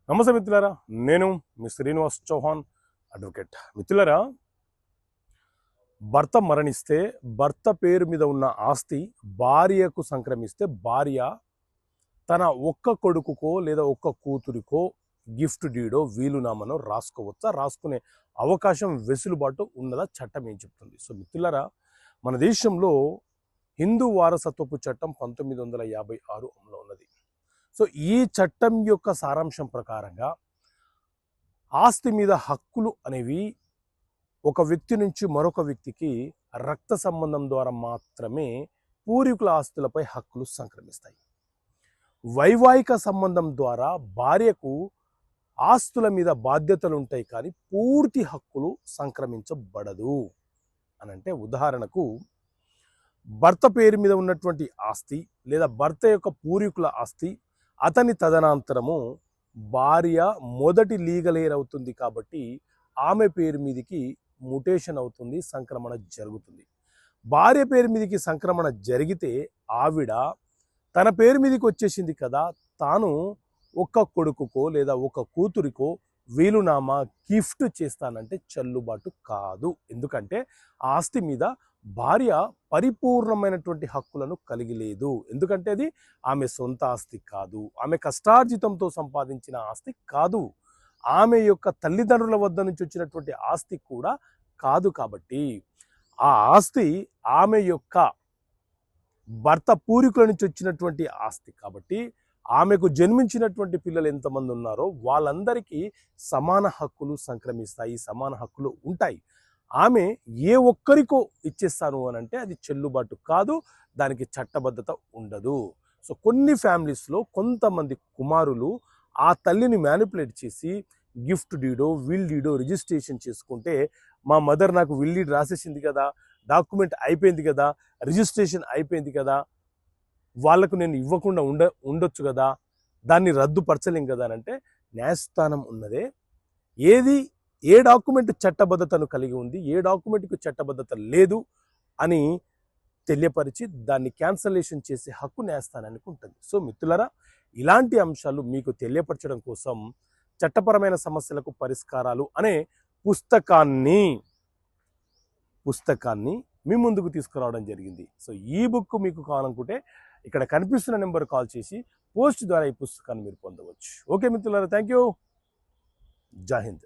నమస్తే మిత్రులారా, నేను మీ శ్రీనివాస్ చౌహాన్ అడ్వకేట్. మిత్రులారా, భర్త మరణిస్తే భర్త పేరు మీద ఉన్న ఆస్తి భార్యకు సంక్రమిస్తే భార్య తన ఒక్క కొడుకుకో లేదా ఒక్క కూతురికో గిఫ్ట్ డీడో వీలునామానో రాసుకోవచ్చా? రాసుకునే అవకాశం వెసులుబాటు ఉన్నదా? చట్టం ఏం చెప్తుంది? సో మిత్రులారా, మన దేశంలో హిందూ వారసత్వపు చట్టం 1956 అమలు ఉన్నది. సో ఈ చట్టం యొక్క సారాంశం ప్రకారంగా ఆస్తి మీద హక్కులు అనేవి ఒక వ్యక్తి నుంచి మరొక వ్యక్తికి రక్త సంబంధం ద్వారా మాత్రమే పూర్వీకుల ఆస్తులపై హక్కులు సంక్రమిస్తాయి. వైవాహిక సంబంధం ద్వారా భార్యకు ఆస్తుల మీద బాధ్యతలు ఉంటాయి, కానీ పూర్తి హక్కులు సంక్రమించబడదు. అనంటే ఉదాహరణకు భర్త పేరు మీద ఉన్నటువంటి ఆస్తి లేదా భర్త యొక్క పూర్వీకుల ఆస్తి అతని తదనంతరము భార్య మొదటి లీగల్ ఎయిర్ అవుతుంది, కాబట్టి ఆమె పేరు మీదకి మ్యుటేషన్ అవుతుంది, సంక్రమణ జరుగుతుంది. భార్య పేరు మీదకి సంక్రమణ జరిగితే ఆవిడ తన పేరు మీదకి వచ్చేసింది కదా, తాను ఒక్క కొడుకుకో లేదా ఒక కూతురికో వీలునామా గిఫ్ట్ చేస్తానంటే చెల్లుబాటు కాదు. ఎందుకంటే ఆస్తి మీద భార్య పరిపూర్ణమైనటువంటి హక్కులను కలిగి లేదు. ఎందుకంటే అది ఆమె సొంత ఆస్తి కాదు, ఆమె కష్టార్జితంతో సంపాదించిన ఆస్తి కాదు, ఆమె యొక్క తల్లిదండ్రుల వద్ద నుంచి వచ్చినటువంటి ఆస్తి కూడా కాదు. కాబట్టి ఆ ఆస్తి ఆమె యొక్క భర్త పూర్వీకుల నుంచి వచ్చినటువంటి ఆస్తి. కాబట్టి ఆమెకు జన్మించినటువంటి పిల్లలు ఎంతమంది ఉన్నారో వాళ్ళందరికీ సమాన హక్కులు సంక్రమిస్తాయి, సమాన హక్కులు ఉంటాయి. ఆమె ఏ ఒక్కరికో ఇచ్చేస్తాను అని అంటే అది చెల్లుబాటు కాదు, దానికి చట్టబద్ధత ఉండదు. సో కొన్ని ఫ్యామిలీస్లో కొంతమంది కుమారులు ఆ తల్లిని మ్యానిపులేట్ చేసి గిఫ్ట్ డీడో విల్ డీడో రిజిస్ట్రేషన్ చేసుకుంటే, మా మదర్ నాకు విల్ డీడ్ రాసేసింది కదా, డాక్యుమెంట్ అయిపోయింది కదా, రిజిస్ట్రేషన్ అయిపోయింది కదా, వాళ్ళకు నేను ఇవ్వకుండా ఉండొచ్చు కదా, దాన్ని రద్దుపరచలేం కదా అని అంటే న్యాయస్థానం ఉన్నదే ఏ డాక్యుమెంట్ చట్టబద్ధతను కలిగి ఉంది, ఏ డాక్యుమెంట్కి చట్టబద్ధత లేదు అని తెలియపరిచి దాన్ని క్యాన్సలేషన్ చేసే హక్కు న్యాయస్థానానికి ఉంటుంది. సో మిత్రులారా, ఇలాంటి అంశాలు మీకు తెలియపరచడం కోసం చట్టపరమైన సమస్యలకు పరిష్కారాలు అనే పుస్తకాన్ని మీ ముందుకు తీసుకురావడం జరిగింది. సో ఈ బుక్ మీకు కావాలనుకుంటే ఇక్కడ కనిపిస్తున్న నెంబర్ కాల్ చేసి పోస్ట్ ద్వారా ఈ పుస్తకాన్ని మీరు పొందవచ్చు. ఓకే మిత్రులారా, థ్యాంక్ యూ. జై హింద్.